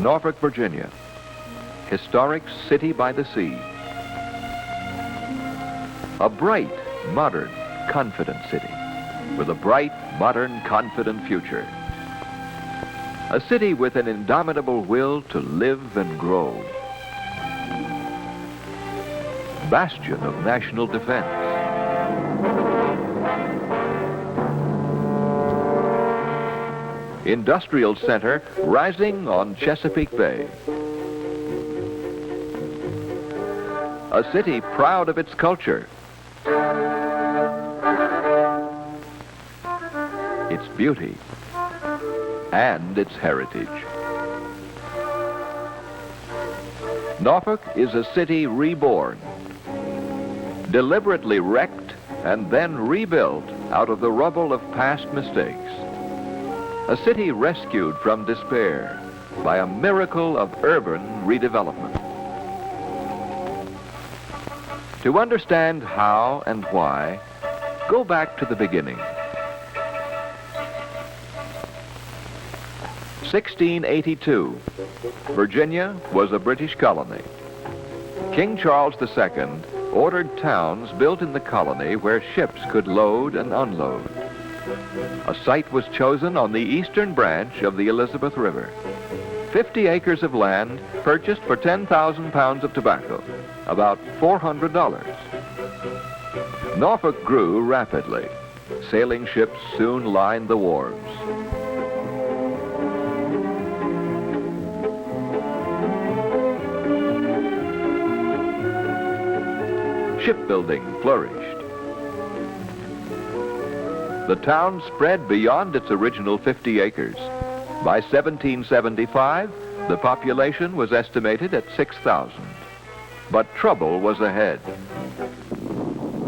Norfolk, Virginia. Historic city by the sea. A bright, modern, confident city with a bright, modern, confident future. A city with an indomitable will to live and grow. Bastion of national defense. Industrial center rising on Chesapeake Bay. A city proud of its culture, its beauty, and its heritage. Norfolk is a city reborn, deliberately wrecked and then rebuilt out of the rubble of past mistakes. A city rescued from despair by a miracle of urban redevelopment. To understand how and why, go back to the beginning. 1682, Virginia was a British colony. King Charles II ordered towns built in the colony where ships could load and unload. A site was chosen on the eastern branch of the Elizabeth River. 50 acres of land purchased for 10,000 pounds of tobacco, about $400. Norfolk grew rapidly. Sailing ships soon lined the wharves. Shipbuilding flourished. The town spread beyond its original 50 acres. By 1775, the population was estimated at 6,000. But trouble was ahead.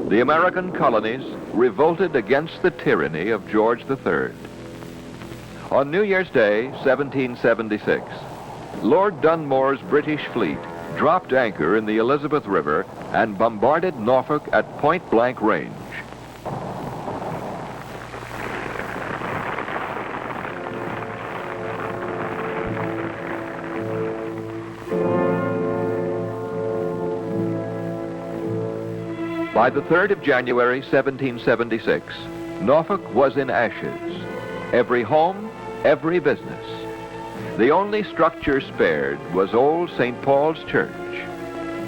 The American colonies revolted against the tyranny of George III. On New Year's Day, 1776, Lord Dunmore's British fleet dropped anchor in the Elizabeth River and bombarded Norfolk at point-blank range. By the 3rd of January, 1776, Norfolk was in ashes. Every home, every business. The only structure spared was old St. Paul's Church,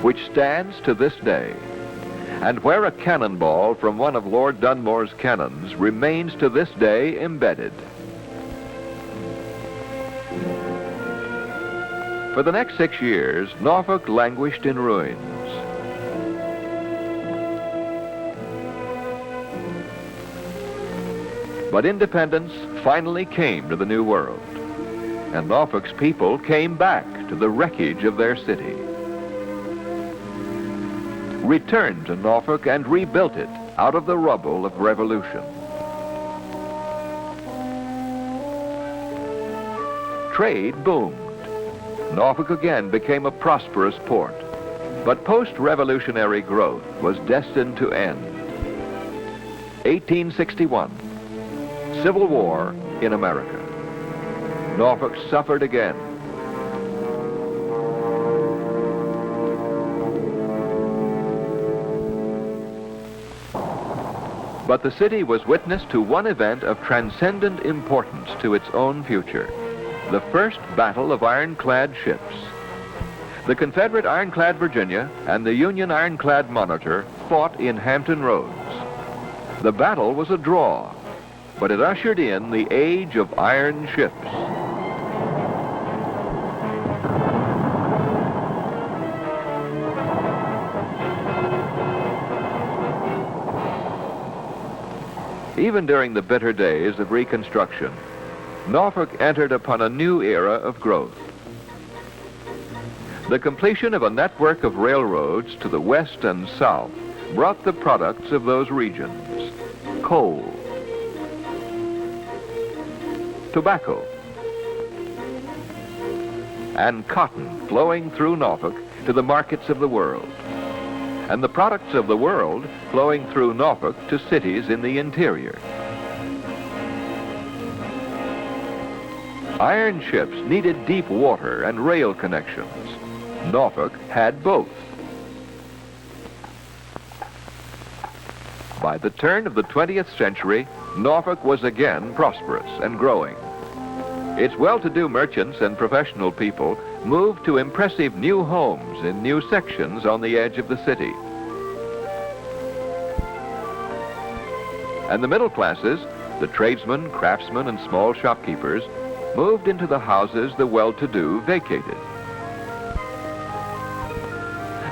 which stands to this day, and where a cannonball from one of Lord Dunmore's cannons remains to this day embedded. For the next 6 years, Norfolk languished in ruins. But independence finally came to the New World, and Norfolk's people came back to the wreckage of their city. Returned to Norfolk and rebuilt it out of the rubble of revolution. Trade boomed. Norfolk again became a prosperous port, but post-revolutionary growth was destined to end. 1861. Civil War in America. Norfolk suffered again. But the city was witness to one event of transcendent importance to its own future, the first battle of ironclad ships. The Confederate ironclad Virginia and the Union ironclad Monitor fought in Hampton Roads. The battle was a draw, but it ushered in the age of iron ships. Even during the bitter days of Reconstruction, Norfolk entered upon a new era of growth. The completion of a network of railroads to the west and south brought the products of those regions: coal, tobacco, and cotton flowing through Norfolk to the markets of the world, and the products of the world flowing through Norfolk to cities in the interior. Iron ships needed deep water and rail connections. Norfolk had both. By the turn of the 20th century, Norfolk was again prosperous and growing. Its well-to-do merchants and professional people moved to impressive new homes in new sections on the edge of the city. And the middle classes, the tradesmen, craftsmen, and small shopkeepers, moved into the houses the well-to-do vacated.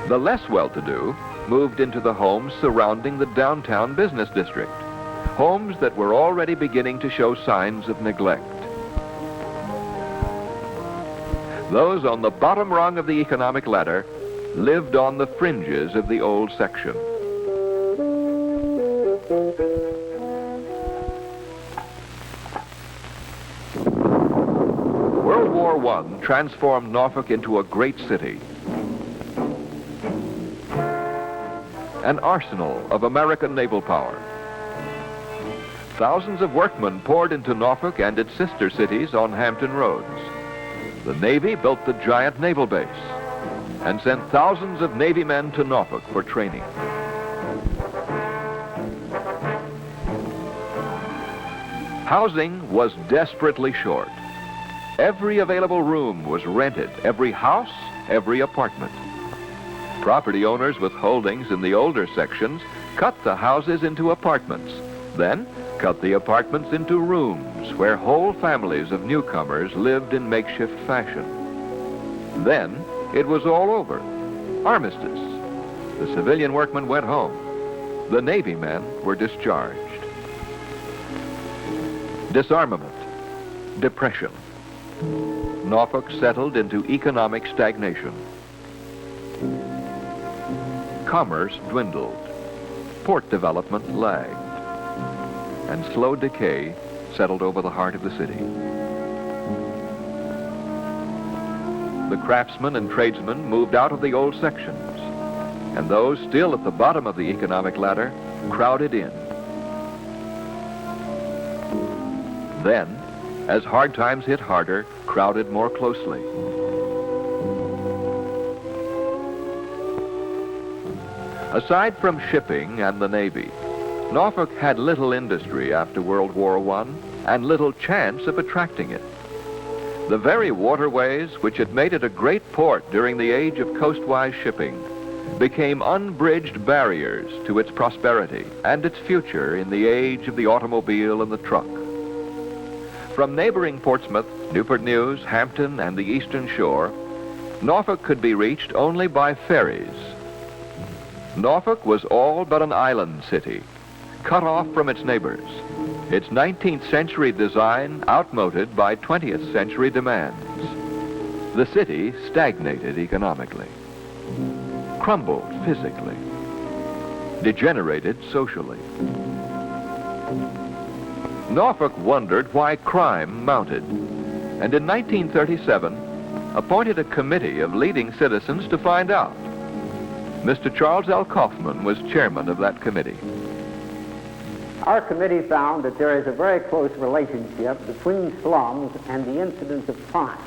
The less well-to-do moved into the homes surrounding the downtown business district, homes that were already beginning to show signs of neglect. Those on the bottom rung of the economic ladder lived on the fringes of the old section. World War I transformed Norfolk into a great city, an arsenal of American naval power. Thousands of workmen poured into Norfolk and its sister cities on Hampton roads. The Navy built the giant naval base and sent thousands of Navy men to Norfolk for training. Housing was desperately short. Every available room was rented, every house, every apartment. Property owners with holdings in the older sections cut the houses into apartments, then cut the apartments into rooms where whole families of newcomers lived in makeshift fashion. Then it was all over. Armistice. The civilian workmen went home. The Navy men were discharged. Disarmament. Depression. Norfolk settled into economic stagnation. Commerce dwindled. Port development lagged. And slow decay settled over the heart of the city. The craftsmen and tradesmen moved out of the old sections, and those still at the bottom of the economic ladder crowded in. Then, as hard times hit harder, crowded more closely. Aside from shipping and the Navy, Norfolk had little industry after World War I and little chance of attracting it. The very waterways which had made it a great port during the age of coastwise shipping became unbridged barriers to its prosperity and its future in the age of the automobile and the truck. From neighboring Portsmouth, Newport News, Hampton, and the Eastern Shore, Norfolk could be reached only by ferries. Norfolk was all but an island city, cut off from its neighbors, its 19th century design outmoded by 20th century demands. The city stagnated economically, crumbled physically, degenerated socially. Norfolk wondered why crime mounted, and in 1937 appointed a committee of leading citizens to find out. Mr. Charles L. Kaufman was chairman of that committee. Our committee found that there is a very close relationship between slums and the incidence of crime,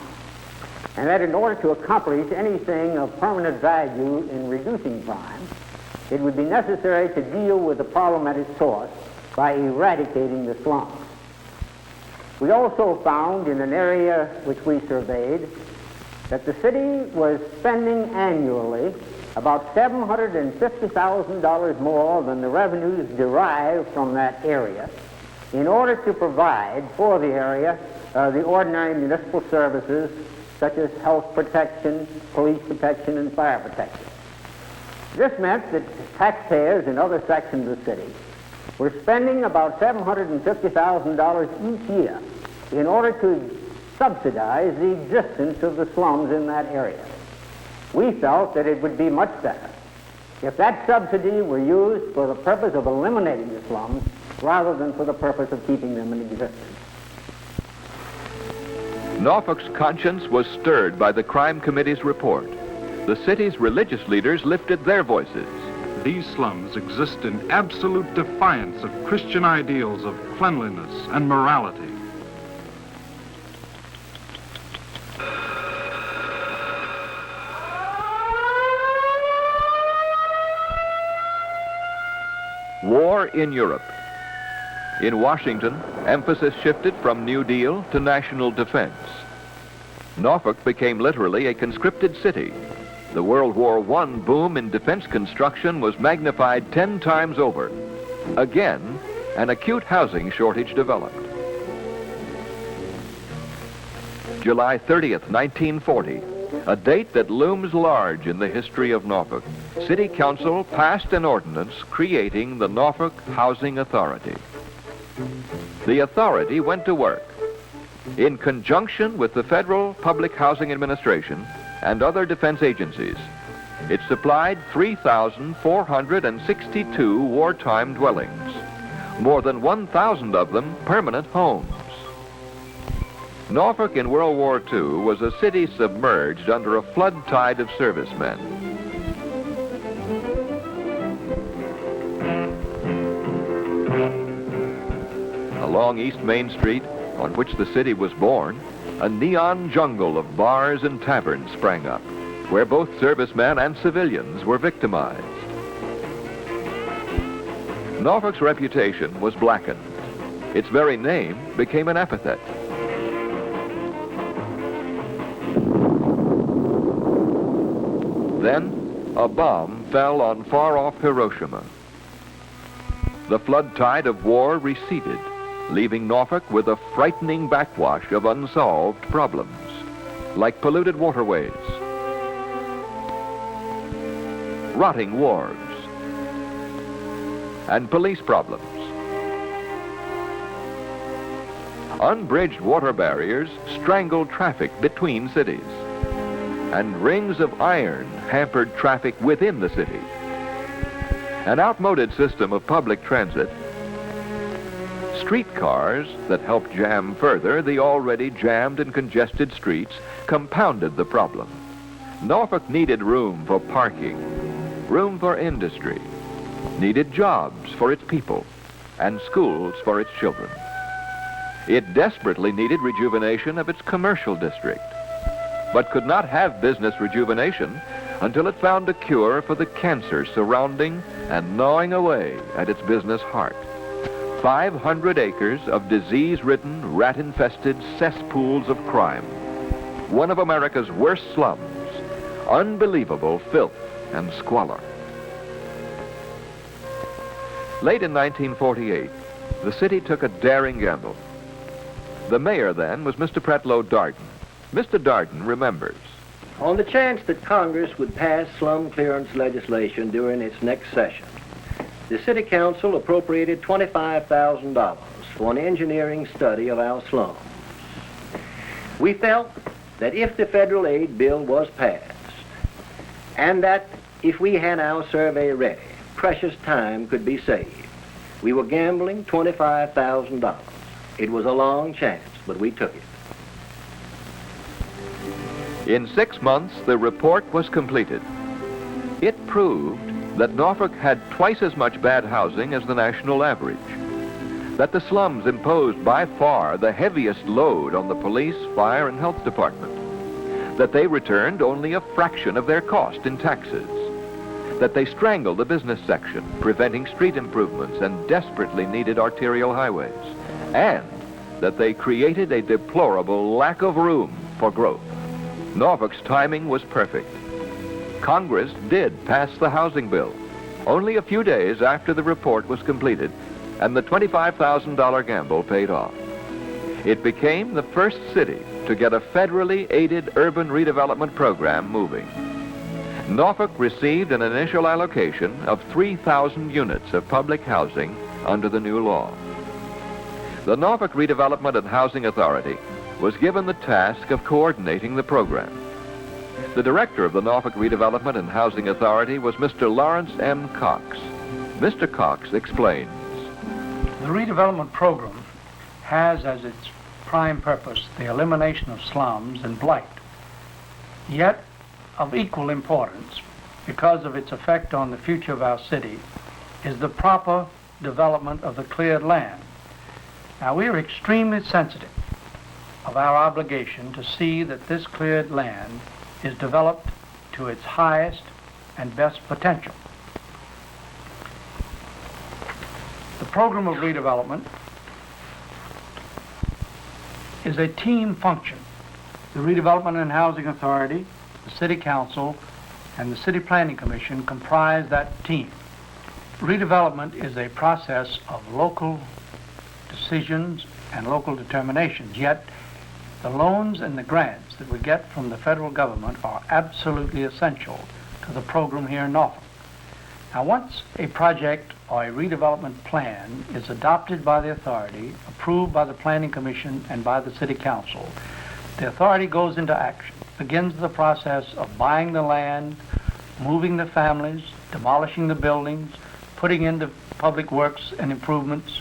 and that in order to accomplish anything of permanent value in reducing crime, it would be necessary to deal with the problem at its source by eradicating the slums. We also found in an area which we surveyed that the city was spending annually about $750,000 more than the revenues derived from that area in order to provide for the area the ordinary municipal services such as health protection, police protection, and fire protection. This meant that taxpayers in other sections of the city were spending about $750,000 each year in order to subsidize the existence of the slums in that area. We felt that it would be much better if that subsidy were used for the purpose of eliminating the slums rather than for the purpose of keeping them in existence. Norfolk's conscience was stirred by the Crime Committee's report. The city's religious leaders lifted their voices. These slums exist in absolute defiance of Christian ideals of cleanliness and morality. war in Europe. In Washington, emphasis shifted from New Deal to national defense. Norfolk became literally a conscripted city. The World War I boom in defense construction was magnified 10 times over. Again, an acute housing shortage developed. July 30th, 1940, a date that looms large in the history of Norfolk. City Council passed an ordinance creating the Norfolk Housing Authority. The authority went to work. In conjunction with the Federal Public Housing Administration and other defense agencies, it supplied 3,462 wartime dwellings, more than 1,000 of them permanent homes. Norfolk in World War II was a city submerged under a flood tide of servicemen. Along East Main Street, on which the city was born, a neon jungle of bars and taverns sprang up, where both servicemen and civilians were victimized. Norfolk's reputation was blackened. Its very name became an epithet. Then, a bomb fell on far-off Hiroshima. The flood tide of war receded, leaving Norfolk with a frightening backwash of unsolved problems, like polluted waterways, rotting wharves, and police problems. Unbridged water barriers strangled traffic between cities, and rings of iron hampered traffic within the city. An outmoded system of public transit, streetcars that helped jam further the already jammed and congested streets, compounded the problem. Norfolk needed room for parking, room for industry, needed jobs for its people, and schools for its children. It desperately needed rejuvenation of its commercial district, but could not have business rejuvenation until it found a cure for the cancer surrounding and gnawing away at its business heart. 500 acres of disease-ridden, rat-infested cesspools of crime. One of America's worst slums, unbelievable filth and squalor. Late in 1948, the city took a daring gamble. The mayor then was Mr. Pretlow Darden. Mr. Darden remembers. On the chance that Congress would pass slum clearance legislation during its next session, the City Council appropriated $25,000 for an engineering study of our slums. We felt that if the federal aid bill was passed, and that if we had our survey ready, precious time could be saved. We were gambling $25,000. It was a long chance, but we took it. In 6 months, the report was completed. It proved that Norfolk had twice as much bad housing as the national average, that the slums imposed by far the heaviest load on the police, fire, and health department, that they returned only a fraction of their cost in taxes, that they strangled the business section, preventing street improvements and desperately needed arterial highways, and that they created a deplorable lack of room for growth. Norfolk's timing was perfect. Congress did pass the housing bill only a few days after the report was completed, and the $25,000 gamble paid off. It became the first city to get a federally aided urban redevelopment program moving. Norfolk received an initial allocation of 3,000 units of public housing under the new law. The Norfolk Redevelopment and Housing Authority was given the task of coordinating the program. The director of the Norfolk Redevelopment and Housing Authority was Mr. Lawrence M. Cox. Mr. Cox explains. The redevelopment program has as its prime purpose the elimination of slums and blight. Yet, of equal importance, because of its effect on the future of our city, is the proper development of the cleared land. Now, we are extremely sensitive of our obligation to see that this cleared land is developed to its highest and best potential. program of redevelopment is a team function. The Redevelopment and Housing Authority, the City Council, and the City Planning Commission comprise that team. Redevelopment is a process of local decisions and local determinations, yet the loans and the grants that we get from the federal government are absolutely essential to the program here in Norfolk. Now, once a project or a redevelopment plan is adopted by the authority, approved by the Planning Commission and by the City Council, the authority goes into action, begins the process of buying the land, moving the families, demolishing the buildings, putting in the public works and improvements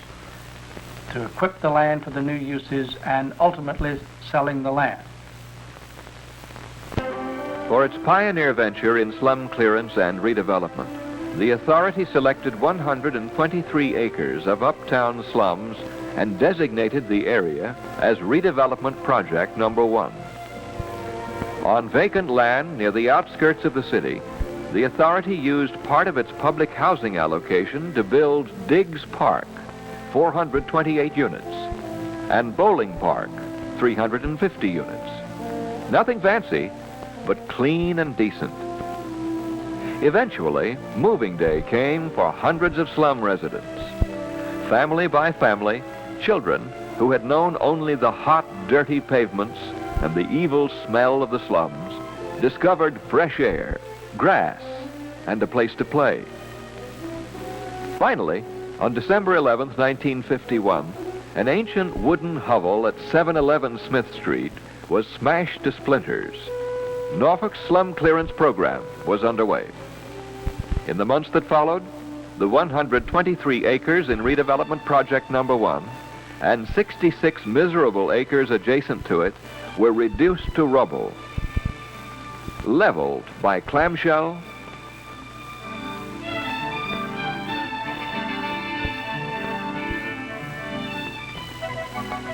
to equip the land for the new uses, and ultimately selling the land. For its pioneer venture in slum clearance and redevelopment, the authority selected 123 acres of uptown slums and designated the area as Redevelopment Project Number 1. On vacant land near the outskirts of the city, the authority used part of its public housing allocation to build Diggs Park, 428 units, and Bowling Park, 350 units. Nothing fancy, but clean and decent. Eventually, moving day came for hundreds of slum residents. Family by family, children who had known only the hot, dirty pavements and the evil smell of the slums discovered fresh air, grass, and a place to play. Finally, on December 11, 1951, an ancient wooden hovel at 711 Smith Street was smashed to splinters. Norfolk's slum clearance program was underway. In the months that followed, the 123 acres in Redevelopment Project Number 1 and 66 miserable acres adjacent to it were reduced to rubble, leveled by clamshell,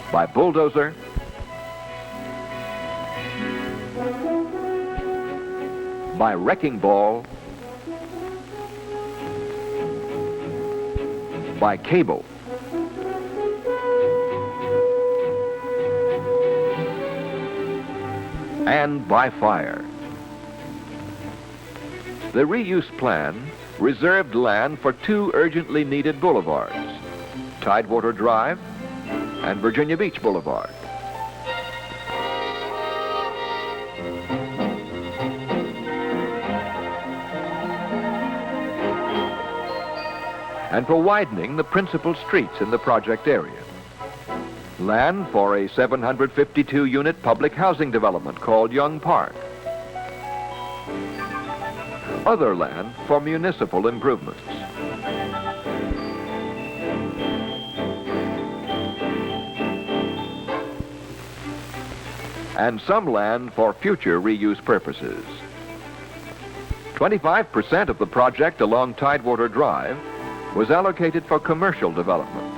by bulldozer, by wrecking ball, by cable, and by fire. The reuse plan reserved land for two urgently needed boulevards, Tidewater Drive and Virginia Beach Boulevard. And for widening the principal streets in the project area. Land for a 752-unit public housing development called Young Park. Other land for municipal improvements. And some land for future reuse purposes. 25% of the project along Tidewater Drive was allocated for commercial development.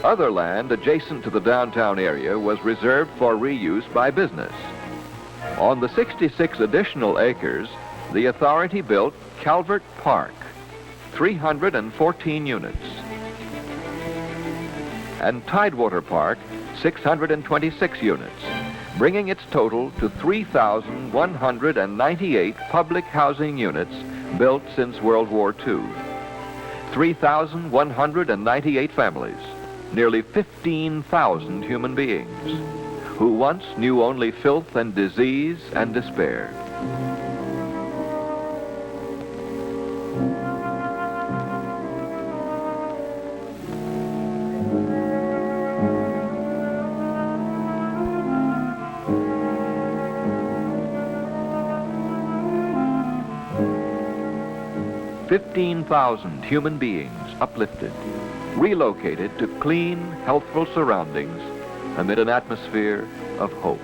Other land adjacent to the downtown area was reserved for reuse by business. On the 66 additional acres, the authority built Calvert Park, 314 units, and Tidewater Park, 626 units, bringing its total to 3,198 public housing units built since World War II. 3,198 families, nearly 15,000 human beings, who once knew only filth and disease and despair. "15,000 human beings uplifted, relocated to clean, healthful surroundings amid an atmosphere of hope."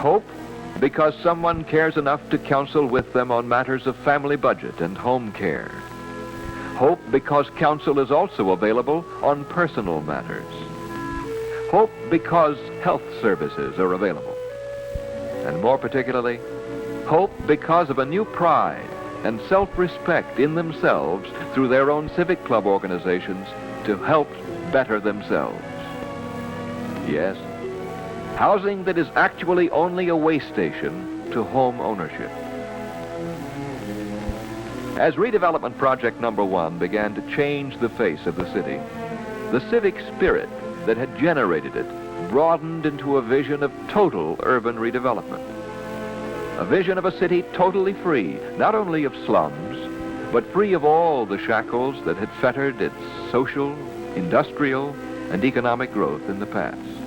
Hope because someone cares enough to counsel with them on matters of family budget and home care. Hope because counsel is also available on personal matters. Hope because health services are available. And more particularly, hope because of a new pride and self-respect in themselves through their own civic club organizations to help better themselves. Yes, housing that is actually only a way station to home ownership. As redevelopment project number 1 began to change the face of the city, the civic spirit that had generated it broadened into a vision of total urban redevelopment. A vision of a city totally free, not only of slums, but free of all the shackles that had fettered its social, industrial, and economic growth in the past.